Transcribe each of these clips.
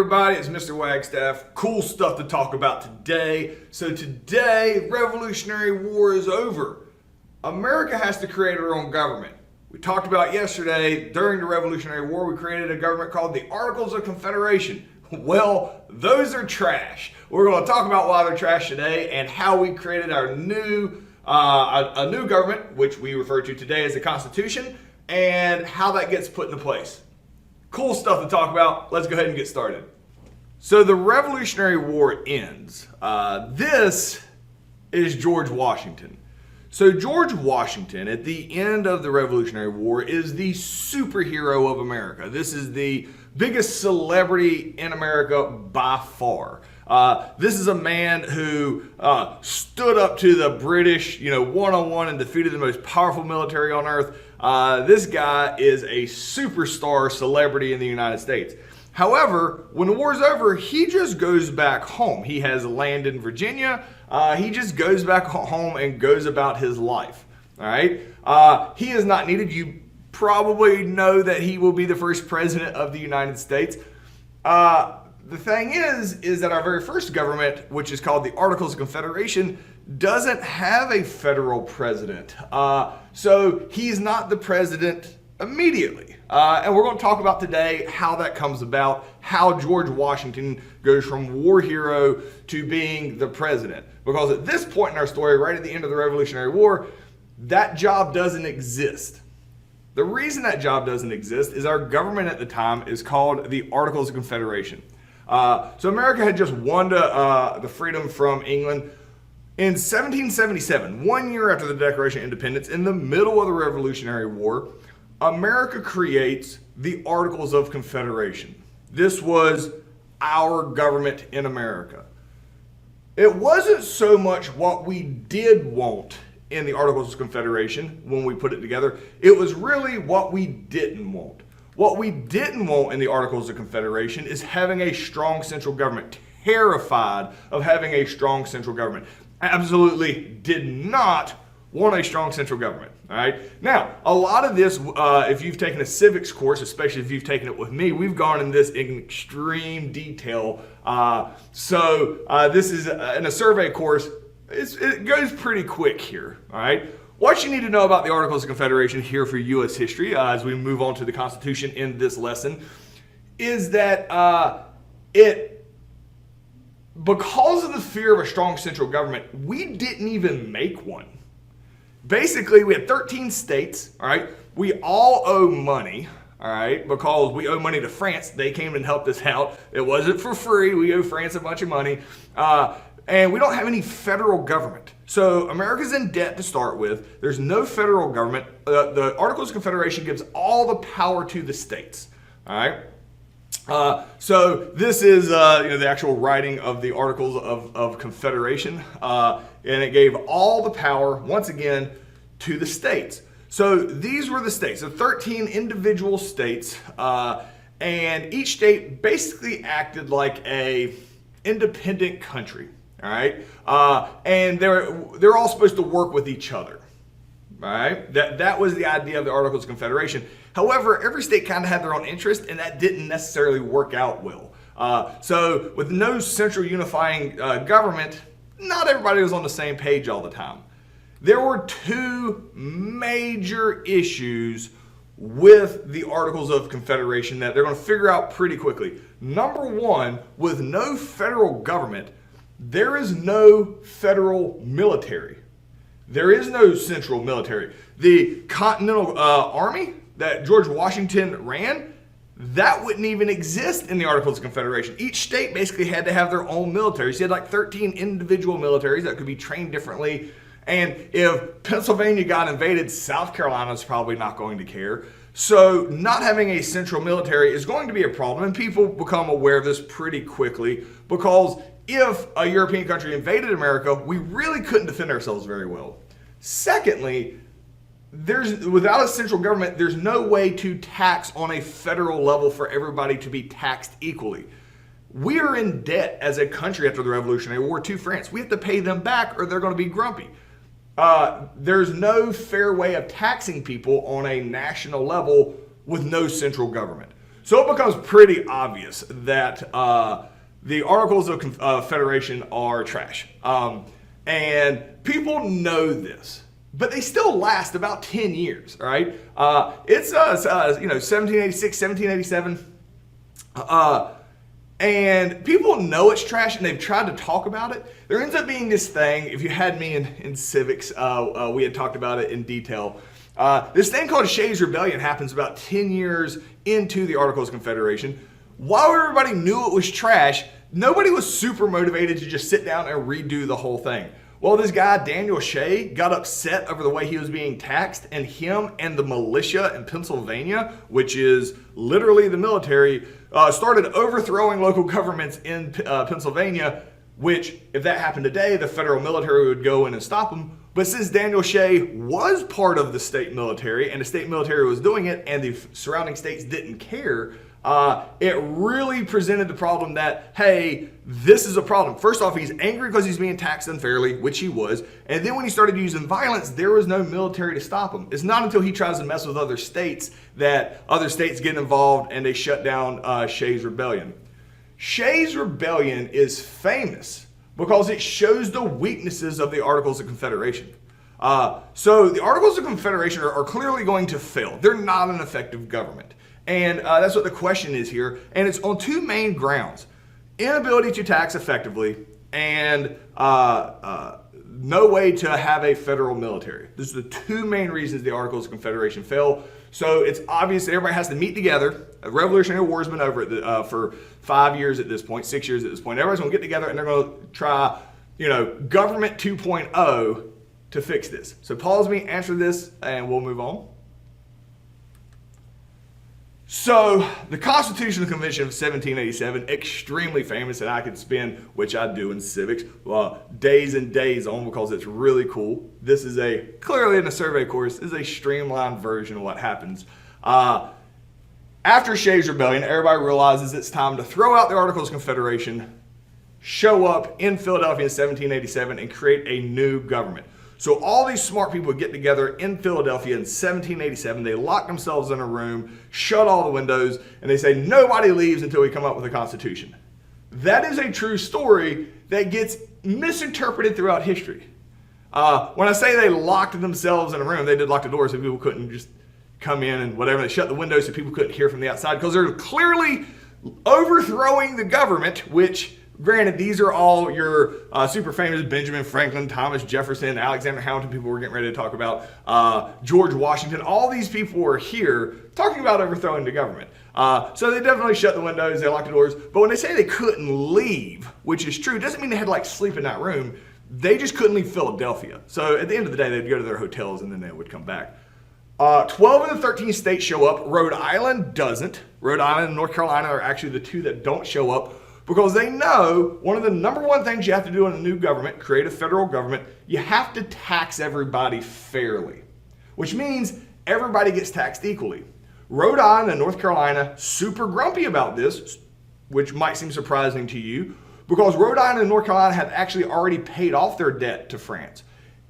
everybody, it's Mr. Wagstaff. Cool stuff to talk about today. So today, Revolutionary War is over. America has to create her own government. We talked about yesterday, during the Revolutionary War, we created a government called the Articles of Confederation. Well, those are trash. We're going to talk about why they're trash today and how we created our new a new government, which we refer to today as the Constitution, and how that gets put into place. Cool stuff to talk about. Let's go ahead and get started. So the Revolutionary War ends. This is George Washington. So George Washington, at the end of the Revolutionary War, is the superhero of America. This is the biggest celebrity in America by far. This is a man who stood up to the British, one-on-one and defeated the most powerful military on earth. This guy is a superstar celebrity in the United States. However, when the war's over, he just goes back home. He has land in Virginia. He just goes back home and goes about his life. All right. He is not needed. You probably know that he will be the first president of the United States. The thing is that our very first government, which is called the Articles of Confederation, doesn't have a federal president. So he's not the president immediately. And we're going to talk about today how that comes about, how George Washington goes from war hero to being the president. Because at this point in our story, right at the end of the Revolutionary War, that job doesn't exist. The reason that job doesn't exist is our government at the time is called the Articles of Confederation. So America had just won the freedom from England. In 1777, 1 year after the Declaration of Independence, in the middle of the Revolutionary War, America creates the Articles of Confederation. This was our government in America. It wasn't so much what we did want in the Articles of Confederation when we put it together. It was really what we didn't want. What we didn't want in the Articles of Confederation is having a strong central government. Terrified of having a strong central government. Absolutely did not want a strong central government. All right. Now, a lot of this, if you've taken a civics course, especially if you've taken it with me, we've gone in this in extreme detail. This is in a survey course. It goes pretty quick here. All right. What you need to know about the Articles of Confederation here for U.S. history, as we move on to the Constitution in this lesson, is that because of the fear of a strong central government, we didn't even make one. Basically, we had 13 states, all right? We all owe money, all right, because we owe money to France. They came and helped us out. It wasn't for free. We owe France a bunch of money. And we don't have any federal government. So America's in debt to start with. There's no federal government. The Articles of Confederation gives all the power to the states, all right? So this is the actual writing of the Articles of Confederation, and it gave all the power, once again, to the states. So these were the states, so 13 individual states, and each state basically acted like a independent country, all right? And they're all supposed to work with each other. All right, that was the idea of the Articles of Confederation. However, every state kind of had their own interest, and that didn't necessarily work out well. So with no central unifying government, not everybody was on the same page all the time. There were two major issues with the Articles of Confederation that they're going to figure out pretty quickly. Number one, with no federal government, there is no federal military. There is no central military. The Continental Army that George Washington ran, that wouldn't even exist in the Articles of Confederation. Each state basically had to have their own militaries. You had like 13 individual militaries that could be trained differently. And if Pennsylvania got invaded, South Carolina's probably not going to care. So not having a central military is going to be a problem. And people become aware of this pretty quickly because if a European country invaded America, we really couldn't defend ourselves very well. Secondly, without a central government, there's no way to tax on a federal level for everybody to be taxed equally. We are in debt as a country after the Revolutionary War to France. We have to pay them back or they're going to be grumpy. There's no fair way of taxing people on a national level with no central government. So it becomes pretty obvious that the Articles of Confederation are trash. And people know this, but they still last about 10 years, all right? It's 1786, 1787. And people know it's trash and they've tried to talk about it. There ends up being this thing, if you had me in civics, we had talked about it in detail. This thing called Shays' Rebellion happens about 10 years into the Articles of Confederation. While everybody knew it was trash, nobody was super motivated to just sit down and redo the whole thing. Well, this guy, Daniel Shay, got upset over the way he was being taxed, and him and the militia in Pennsylvania, which is literally the military, started overthrowing local governments in Pennsylvania, which, if that happened today, the federal military would go in and stop them. But since Daniel Shay was part of the state military, and the state military was doing it, and the surrounding states didn't care, it really presented the problem that, hey, this is a problem. First off, he's angry because he's being taxed unfairly, which he was. And then when he started using violence, there was no military to stop him. It's not until he tries to mess with other states that other states get involved and they shut down Shays' Rebellion. Shays' Rebellion is famous because it shows the weaknesses of the Articles of Confederation. So the Articles of Confederation are clearly going to fail. They're not an effective government. And that's what the question is here. And it's on two main grounds: inability to tax effectively and no way to have a federal military. Those are the two main reasons the Articles of Confederation fail. So it's obvious that everybody has to meet together. A Revolutionary War has been over for 5 years at this point, 6 years at this point. Everybody's going to get together and they're going to try, government 2.0 to fix this. So pause me, answer this, and we'll move on. So the Constitutional Convention of 1787, extremely famous, and I could spend, which I do in civics, days and days on because it's really cool. This is clearly in a survey course, is a streamlined version of what happens. After Shays' Rebellion, everybody realizes it's time to throw out the Articles of Confederation, show up in Philadelphia in 1787, and create a new government. So all these smart people get together in Philadelphia in 1787. They lock themselves in a room, shut all the windows, and they say nobody leaves until we come up with a constitution. That is a true story that gets misinterpreted throughout history. When I say they locked themselves in a room, they did lock the doors so people couldn't just come in and whatever. They shut the windows so people couldn't hear from the outside because they're clearly overthrowing the government, which... Granted, these are all your super famous Benjamin Franklin, Thomas Jefferson, Alexander Hamilton, people we're getting ready to talk about, George Washington. All these people were here talking about overthrowing the government. So they definitely shut the windows, they locked the doors. But when they say they couldn't leave, which is true, doesn't mean they had to sleep in that room. They just couldn't leave Philadelphia. So at the end of the day, they'd go to their hotels and then they would come back. 12 of the 13 states show up. Rhode Island doesn't. Rhode Island and North Carolina are actually the two that don't show up. Because they know one of the number one things you have to do in a new government, create a federal government, you have to tax everybody fairly, which means everybody gets taxed equally. Rhode Island and North Carolina, super grumpy about this, which might seem surprising to you, because Rhode Island and North Carolina have actually already paid off their debt to France.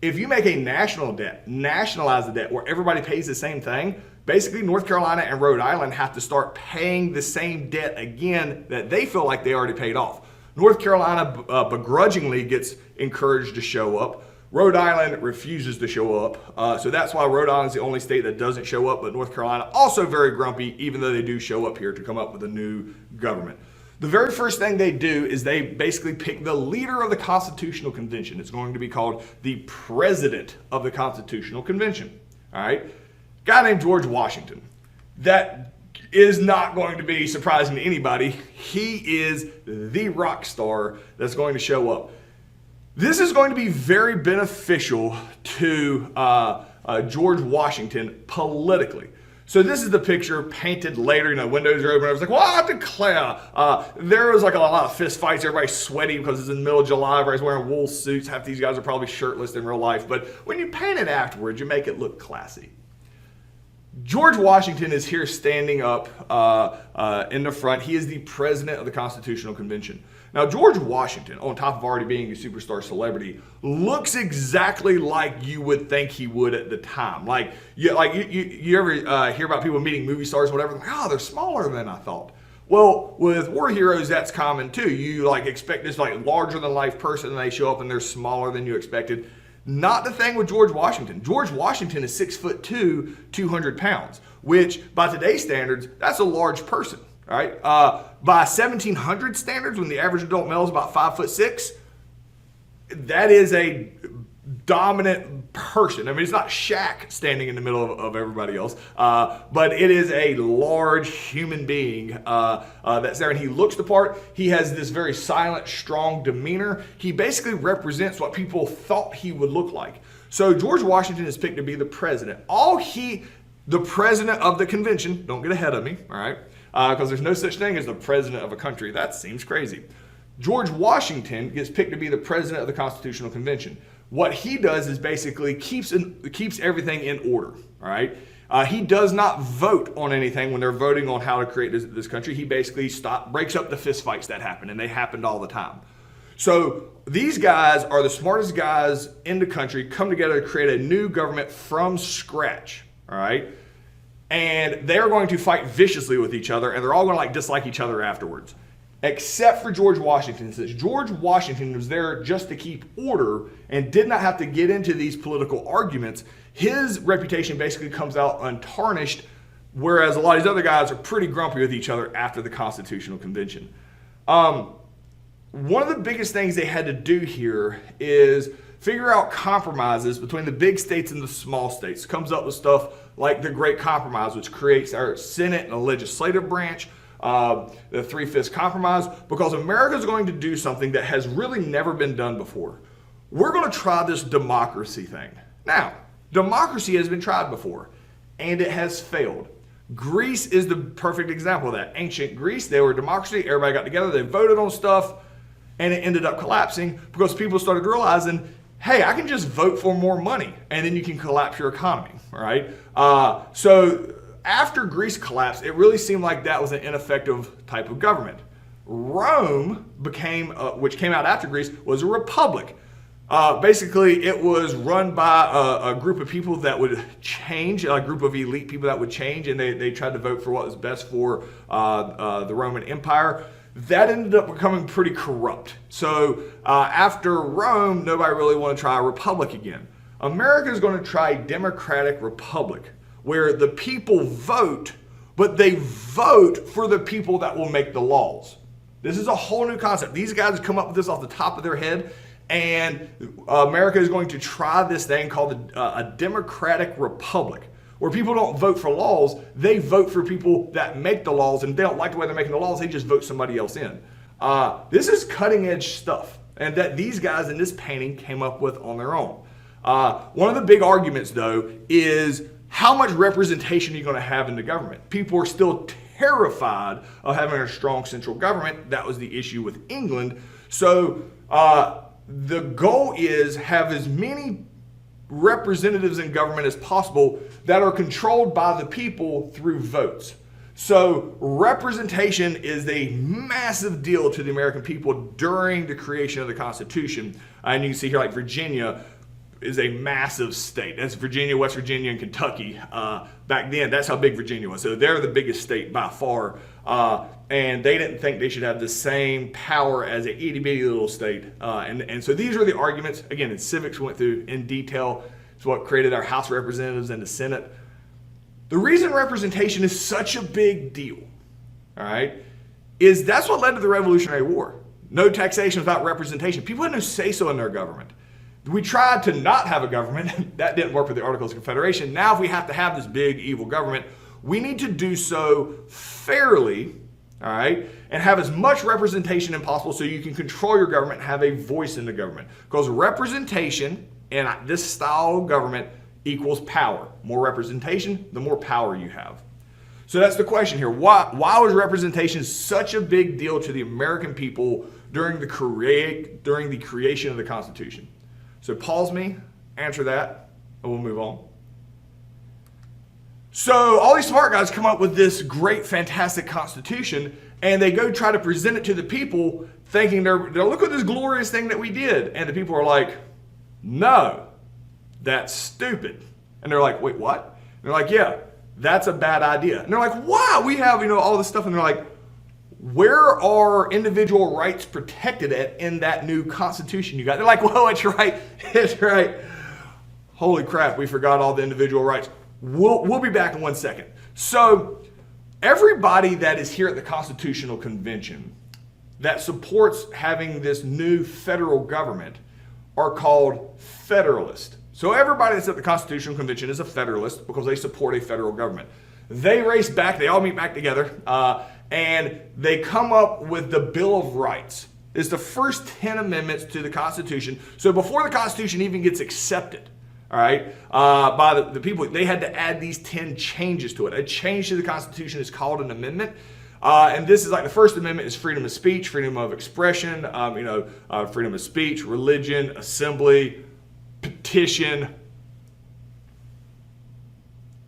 If you make a national debt, nationalize the debt where everybody pays the same thing, basically North Carolina and Rhode Island have to start paying the same debt again that they feel like they already paid off. North Carolina begrudgingly gets encouraged to show up. Rhode Island refuses to show up. So that's why Rhode Island is the only state that doesn't show up, but North Carolina also very grumpy, even though they do show up here to come up with a new government. The very first thing they do is they basically pick the leader of the Constitutional Convention. It's going to be called the President of the Constitutional Convention. All right? Guy named George Washington. That is not going to be surprising to anybody. He is the rock star that's going to show up. This is going to be very beneficial to George Washington politically. So this is the picture painted later, windows are open. I was like, well, I declare. There was a lot of fist fights. Everybody's sweaty because it's in the middle of July. Everybody's wearing wool suits. Half these guys are probably shirtless in real life. But when you paint it afterwards, you make it look classy. George Washington is here standing up in the front. He is the president of the Constitutional Convention. Now, George Washington, on top of already being a superstar celebrity, looks exactly like you would think he would at the time. Like you ever hear about people meeting movie stars and whatever? Like, oh, they're smaller than I thought. Well, with war heroes, that's common too. You like expect this like larger than life person, and they show up and they're smaller than you expected. Not the thing with George Washington. George Washington is 6'2", 200 pounds, which by today's standards, that's a large person. All right. By 1700 standards, when the average adult male is about 5'6", that is a dominant person. I mean, it's not Shaq standing in the middle of everybody else, but it is a large human being that's there, and he looks the part. He has this very silent, strong demeanor. He basically represents what people thought he would look like. So George Washington is picked to be the president. The president of the convention, don't get ahead of me, all right? Because there's no such thing as the president of a country. That seems crazy. George Washington gets picked to be the president of the Constitutional Convention. What he does is basically keeps everything in order, all right? He does not vote on anything when they're voting on how to create this country. He basically breaks up the fistfights that happen, and they happened all the time. So these guys are the smartest guys in the country, come together to create a new government from scratch, all right? And they're going to fight viciously with each other, and they're all going to dislike each other afterwards. Except for George Washington, since George Washington was there just to keep order and did not have to get into these political arguments, his reputation basically comes out untarnished, whereas a lot of these other guys are pretty grumpy with each other after the Constitutional Convention. One of the biggest things they had to do here is figure out compromises between the big states and the small states. Comes up with stuff like the Great Compromise, which creates our Senate and a legislative branch, the Three-Fifths Compromise, because America is going to do something that has really never been done before. We're going to try this democracy thing. Now, democracy has been tried before, and it has failed. Greece is the perfect example of that. Ancient Greece, they were a democracy, everybody got together, they voted on stuff, and it ended up collapsing because people started realizing, hey, I can just vote for more money, and then you can collapse your economy, all right? So after Greece collapsed, it really seemed like that was an ineffective type of government. Rome which came out after Greece, was a republic. Basically, it was run by a group of people that would change, a group of elite people that would change, and they tried to vote for what was best for the Roman Empire. That ended up becoming pretty corrupt. So after Rome, nobody really wanted to try a republic again. America is going to try a democratic republic, where the people vote, but they vote for the people that will make the laws. This is a whole new concept. These guys come up with this off the top of their head, and America is going to try this thing called a democratic republic, where people don't vote for laws, they vote for people that make the laws, and if they don't like the way they're making the laws, they just vote somebody else in. This is cutting edge stuff, and that these guys in this painting came up with on their own. One of the big arguments, though, is how much representation are you going to have in the government? People are still terrified of having a strong central government. That was the issue with England. So the goal is have as many representatives in government as possible that are controlled by the people through votes. So representation is a massive deal to the American people during the creation of the Constitution. And you can see here like Virginia is a massive state. That's Virginia, West Virginia, and Kentucky. Back then, that's how big Virginia was. So they're the biggest state by far. And they didn't think they should have the same power as an itty bitty little state. And so these are the arguments. Again, in civics, we went through in detail. It's what created our House of Representatives and the Senate. The reason representation is such a big deal, all right, is that's what led to the Revolutionary War. No taxation without representation. People had no say-so in their government. We tried to not have a government. That didn't work with the Articles of Confederation. Now, if we have to have this big evil government, we need to do so fairly, all right, and have as much representation as possible so you can control your government and have a voice in the government. Because representation in this style of government equals power. More representation, the more power you have. So that's the question here. Why was representation such a big deal to the American people during the creation of the Constitution? So pause me, answer that, and we'll move on. So all these smart guys come up with this great, fantastic constitution, and they go try to present it to the people thinking they're look at this glorious thing that we did. And the people are like, no, that's stupid. And they're like, wait, what? And they're like, yeah, that's a bad idea. And they're like, why? We have, all this stuff. And they're like, where are individual rights protected in that new constitution you got? They're like, whoa, it's right. It's right. Holy crap, we forgot all the individual rights. We'll be back in 1 second. So everybody that is here at the Constitutional Convention that supports having this new federal government are called Federalists. So everybody that's at the Constitutional Convention is a Federalist because they support a federal government. They race back, they all meet back together, and they come up with the Bill of Rights. It's the first 10 amendments to the Constitution. So before the Constitution even gets accepted, all right, by the people, they had to add these 10 changes to it. A change to the Constitution is called an amendment. And this is like the First Amendment is freedom of speech, freedom of expression, freedom of speech, religion, assembly, petition,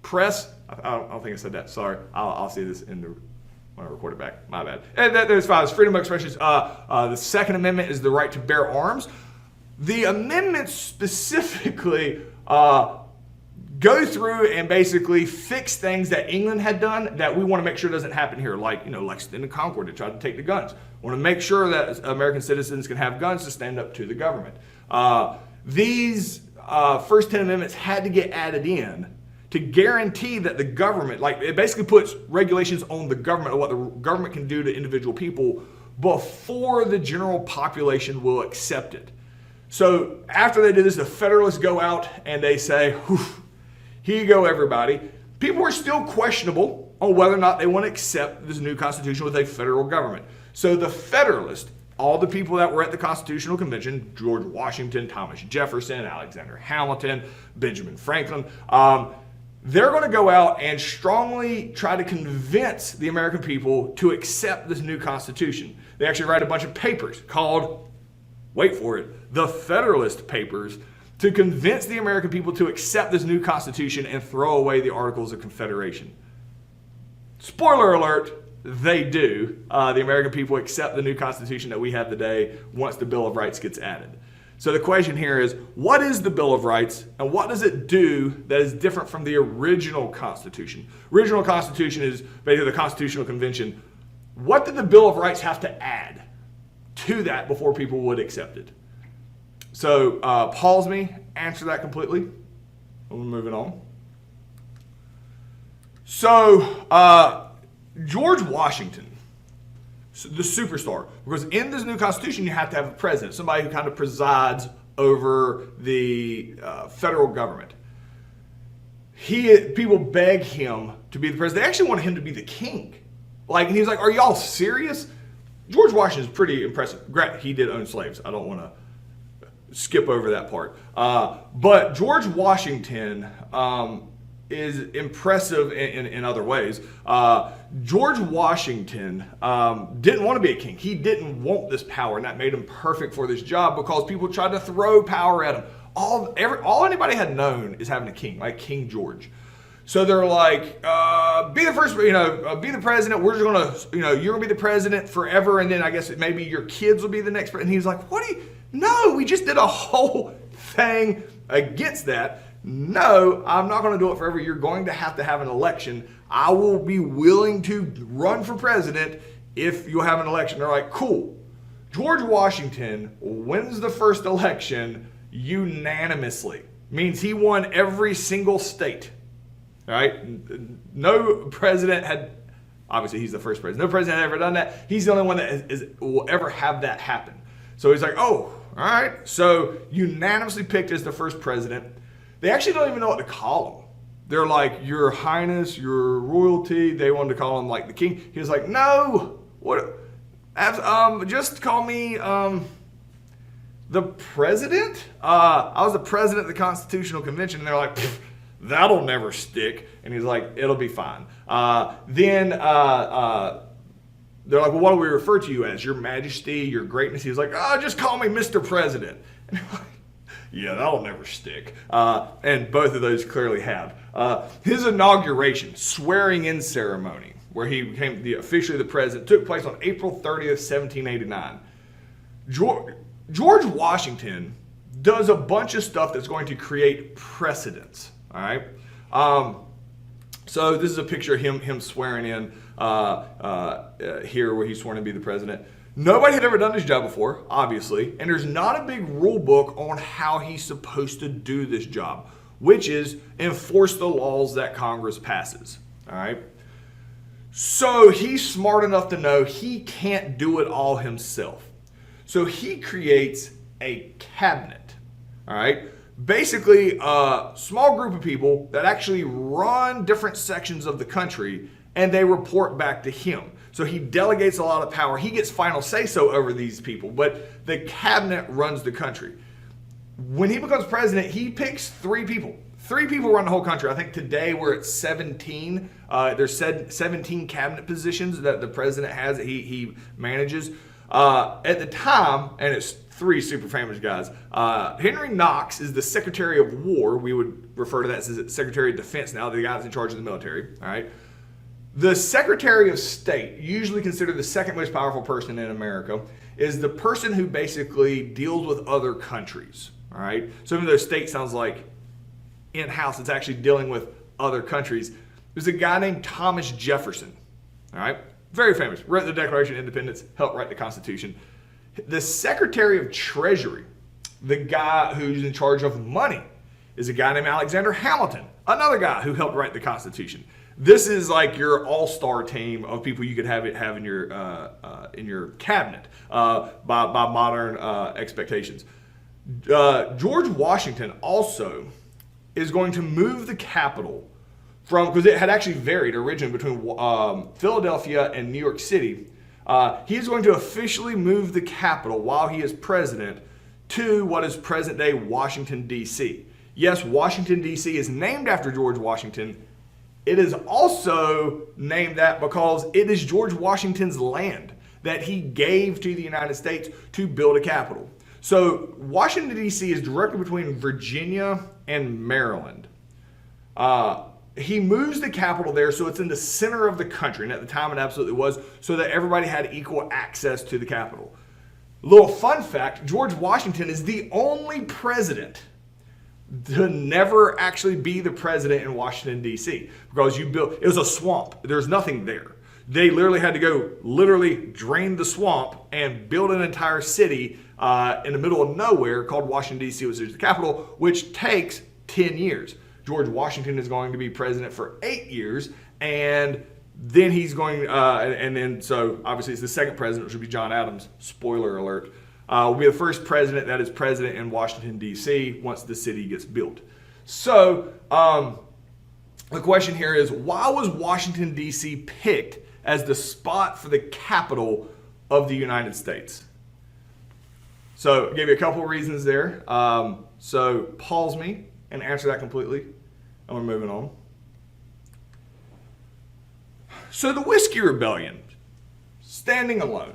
press. I don't think I said that. Sorry. I'll see this when I record it back. My bad. And there's 5. It's freedom of expression. The Second Amendment is the right to bear arms. The amendments specifically go through and basically fix things that England had done that we want to make sure doesn't happen here, like Lexington and Concord that tried to take the guns. We want to make sure that American citizens can have guns to stand up to the government. These first 10 amendments had to get added in to guarantee that the government, it basically puts regulations on the government of what the government can do to individual people before the general population will accept it. So after they do this, the Federalists go out and they say, here you go, everybody. People are still questionable on whether or not they want to accept this new constitution with a federal government. So the Federalists, all the people that were at the Constitutional Convention, George Washington, Thomas Jefferson, Alexander Hamilton, Benjamin Franklin, they're going to go out and strongly try to convince the American people to accept this new constitution. They actually write a bunch of papers called, wait for it, the Federalist Papers, to convince the American people to accept this new constitution and throw away the Articles of Confederation. Spoiler alert, they do. The American people accept the new constitution that we have today once the Bill of Rights gets added. So the question here is, what is the Bill of Rights and what does it do that is different from the original Constitution? Original Constitution is basically the Constitutional Convention. What did the Bill of Rights have to add to that before people would accept it? So pause me, answer that completely. We're moving on. So George Washington, the superstar, because in this new constitution you have to have a president, somebody who kind of presides over the federal government. People beg him to be the president. They actually wanted him to be the king. And he's like, are y'all serious? George Washington's pretty impressive. Granted, he did own slaves. I don't want to skip over that part. But George Washington is impressive in other ways. George Washington didn't want to be a king. He didn't want this power, and that made him perfect for this job because people tried to throw power at him. All anybody had known is having a king, like King George. So they're like, be the first, be the president. We're just gonna, you're gonna be the president forever, and then I guess maybe your kids will be the next president. And he's like, no, we just did a whole thing against that. No, I'm not going to do it forever. You're going to have an election. I will be willing to run for president if you have an election. They're like, cool. George Washington wins the first election unanimously. Means he won every single state. All right? No president had, obviously he's the first president. No president had ever done that. He's the only one that will ever have that happen. So he's like, oh, all right. So unanimously picked as the first president. They actually don't even know what to call him. They're like, Your Highness, Your Royalty. They wanted to call him like the king. He was like, no, just call me the president. I was the president of the Constitutional Convention, and they're like, that'll never stick. And he's like, it'll be fine. Then they're like, well, what do we refer to you as? Your Majesty, Your Greatness. He was like, just call me Mr. President. And Yeah, that'll never stick. And both of those clearly have. His inauguration, swearing-in ceremony, where he became officially the president, took place on April 30th, 1789. George Washington does a bunch of stuff that's going to create precedents. All right. So this is a picture of him swearing in here, where he's sworn to be the president. Nobody had ever done this job before, obviously, and there's not a big rule book on how he's supposed to do this job, which is enforce the laws that Congress passes. All right. So he's smart enough to know he can't do it all himself. So he creates a cabinet. All right. Basically, a small group of people that actually run different sections of the country, and they report back to him. So he delegates a lot of power. He gets final say-so over these people, but the cabinet runs the country. When he becomes president, he picks 3 people. 3 people run the whole country. I think today we're at 17. There's 17 cabinet positions that the president has that he manages. At the time, and it's 3 super famous guys. Henry Knox is the Secretary of War. We would refer to that as the Secretary of Defense now, the guy that's in charge of the military. All right. The Secretary of State, usually considered the second most powerful person in America, is the person who basically deals with other countries. All right. So even though state sounds like in-house, it's actually dealing with other countries. There's a guy named Thomas Jefferson. All right. Very famous. Wrote the Declaration of Independence, helped write the Constitution. The Secretary of Treasury, the guy who's in charge of money, is a guy named Alexander Hamilton, another guy who helped write the Constitution. This is like your all-star team of people you could have in your cabinet by modern expectations. George Washington also is going to move the capital from, because it had actually varied originally between Philadelphia and New York City. He's going to officially move the capital while he is president to what is present-day Washington, D.C. Yes, Washington, D.C. is named after George Washington. It is also named that because it is George Washington's land that he gave to the United States to build a capital. So Washington, D.C. is directly between Virginia and Maryland. He moves the capital there so it's in the center of the country, and at the time it absolutely was, so that everybody had equal access to the capital. Little fun fact, George Washington is the only president to never actually be the president in Washington, D.C. because it was a swamp. There's nothing there. They literally had to go drain the swamp and build an entire city in the middle of nowhere called Washington, D.C., which is the capital, which takes 10 years. George Washington is going to be president for 8 years, and then he's going, so obviously it's the second president, which will be John Adams. Spoiler alert. Will be the first president that is president in Washington, D.C. once the city gets built. So the question here is, why was Washington, D.C. picked as the spot for the capital of the United States? So I gave you a couple of reasons there. So pause me and answer that completely, and we're moving on. So the Whiskey Rebellion, standing alone,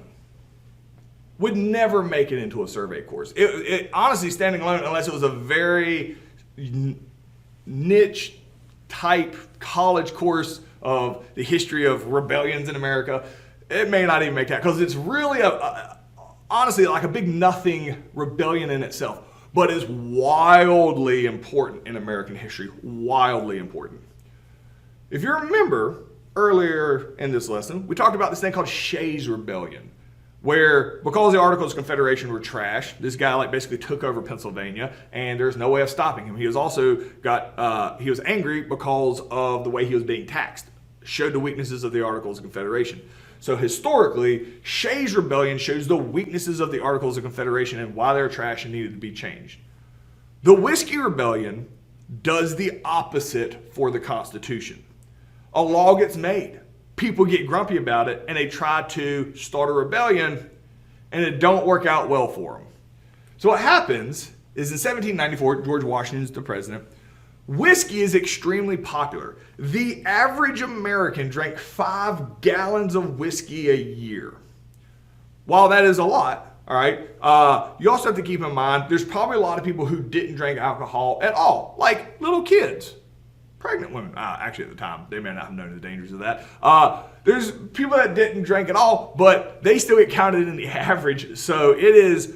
would never make it into a survey course. It honestly, standing alone, unless it was a very niche type college course of the history of rebellions in America, it may not even make that, because it's really honestly like a big nothing rebellion in itself, but is wildly important in American history, wildly important. If you remember earlier in this lesson, we talked about this thing called Shays' Rebellion, where because the Articles of Confederation were trash, this guy basically took over Pennsylvania, and there's no way of stopping him. He was also he was angry because of the way he was being taxed, showed the weaknesses of the Articles of Confederation. So historically, Shays' Rebellion shows the weaknesses of the Articles of Confederation and why they're trash and needed to be changed. The Whiskey Rebellion does the opposite for the Constitution. A law gets made. People get grumpy about it, and they try to start a rebellion, and it don't work out well for them. So what happens is in 1794, George Washington's the president. Whiskey is extremely popular. The average American drank 5 gallons of whiskey a year. While that is a lot, All right. You also have to keep in mind there's probably a lot of people who didn't drink alcohol at all, like little kids, pregnant women. Actually, at the time, they may not have known the dangers of that. There's people that didn't drink at all, but they still get counted in the average. So it's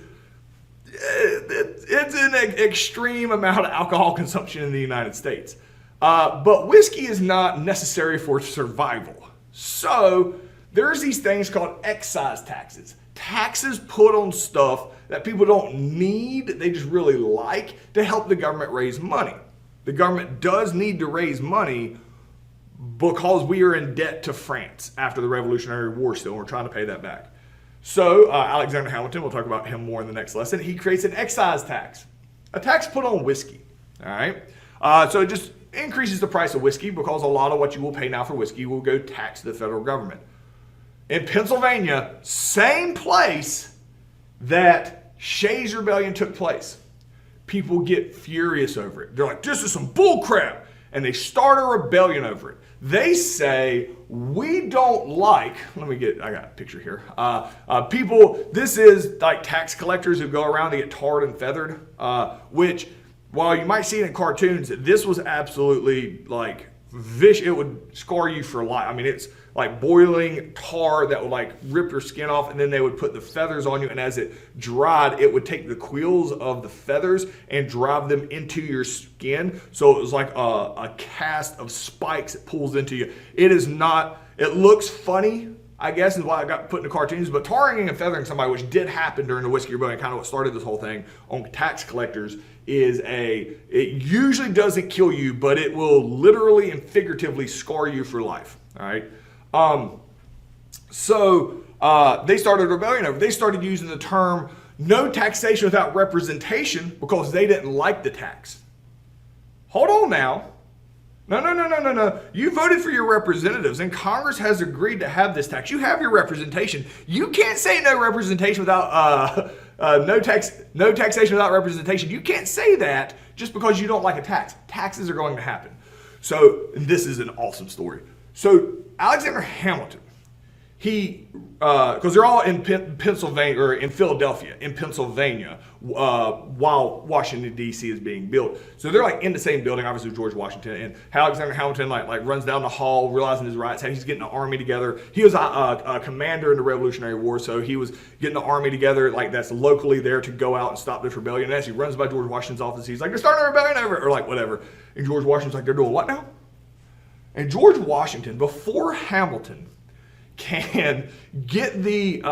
an extreme amount of alcohol consumption in the United States. But whiskey is not necessary for survival. So there's these things called excise taxes. Taxes put on stuff that people don't need, they just really like, to help the government raise money. The government does need to raise money because we are in debt to France after the Revolutionary War still, and we're trying to pay that back. So Alexander Hamilton, we'll talk about him more in the next lesson, he creates an excise tax, a tax put on whiskey. All right. So it just increases the price of whiskey because a lot of what you will pay now for whiskey will go tax to the federal government. In Pennsylvania, same place that Shays' Rebellion took place. People get furious over it. They're like, this is some bull crap. And they start a rebellion over it. They say, we don't like, I got a picture here. This is like tax collectors who go around to get tarred and feathered, which, while you might see it in cartoons, this was absolutely like vicious. It would scar you for life. I mean, it's like boiling tar that would like rip your skin off, and then they would put the feathers on you, and as it dried, it would take the quills of the feathers and drive them into your skin. So it was like a cast of spikes that pulls into you. It looks funny, I guess, is why I got put in the cartoons, but tarring and feathering somebody, which did happen during the Whiskey Rebellion, kind of what started this whole thing on tax collectors, it usually doesn't kill you, but it will literally and figuratively scar you for life. All right. They started a rebellion over. They started using the term no taxation without representation because they didn't like the tax. Hold on now. No. You voted for your representatives, and Congress has agreed to have this tax. You have your representation. You can't say no representation without no taxation without representation. You can't say that just because you don't like a tax. Taxes are going to happen. So this is an awesome story. So Alexander Hamilton, because they're all in Pennsylvania, or in Philadelphia, in Pennsylvania, while Washington, D.C. is being built. So they're like in the same building, obviously, with George Washington. And Alexander Hamilton like runs down the hall, realizing his rights. He's getting the army together. He was a commander in the Revolutionary War, so he was getting the army together, like that's locally there to go out and stop this rebellion. And as he runs by George Washington's office, he's like, they're starting a rebellion over, or like whatever. And George Washington's like, they're doing what now? And George Washington, before Hamilton can get the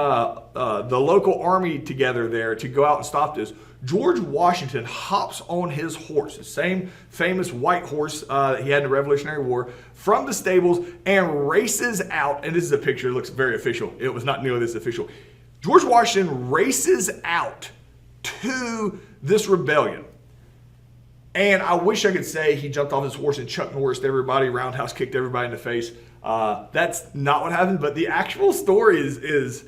local army together there to go out and stop this, George Washington hops on his horse, the same famous white horse that he had in the Revolutionary War, from the stables and races out. And this is a picture, it looks very official. It was not nearly this official. George Washington races out to this rebellion. And I wish I could say he jumped off his horse and Chuck Norris'd everybody, roundhouse kicked everybody in the face. That's not what happened, but the actual story is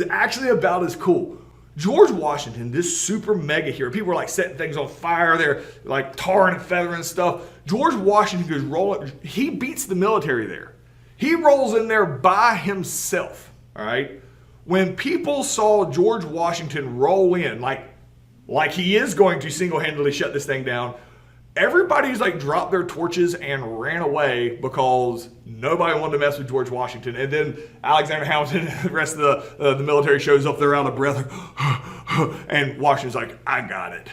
actually about as cool. George Washington, this super mega hero, people were like setting things on fire, they're like tarring and feathering stuff. George Washington goes rolling, he beats the military there. He rolls in there by himself, all right? When people saw George Washington roll in, like he is going to single-handedly shut this thing down, everybody's like dropped their torches and ran away because nobody wanted to mess with George Washington. And then Alexander Hamilton and the rest of the military shows up. They're out of breath. And Washington's like, I got it.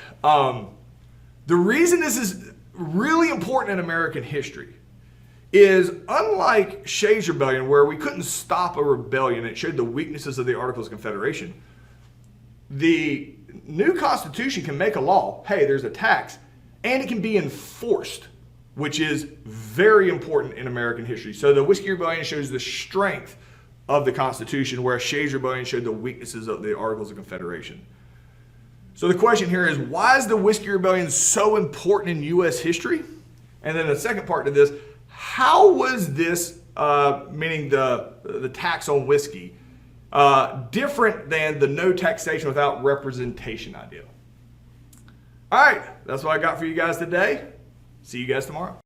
The reason this is really important in American history is, unlike Shays' Rebellion, where we couldn't stop a rebellion, it showed the weaknesses of the Articles of Confederation. The new Constitution can make a law. Hey, there's a tax. And it can be enforced, which is very important in American history. So the Whiskey Rebellion shows the strength of the Constitution, whereas Shays' Rebellion showed the weaknesses of the Articles of Confederation. So the question here is, why is the Whiskey Rebellion so important in U.S. history? And then the second part to this, how was this, meaning the tax on whiskey, different than the no taxation without representation idea? All right, that's what I got for you guys today. See you guys tomorrow.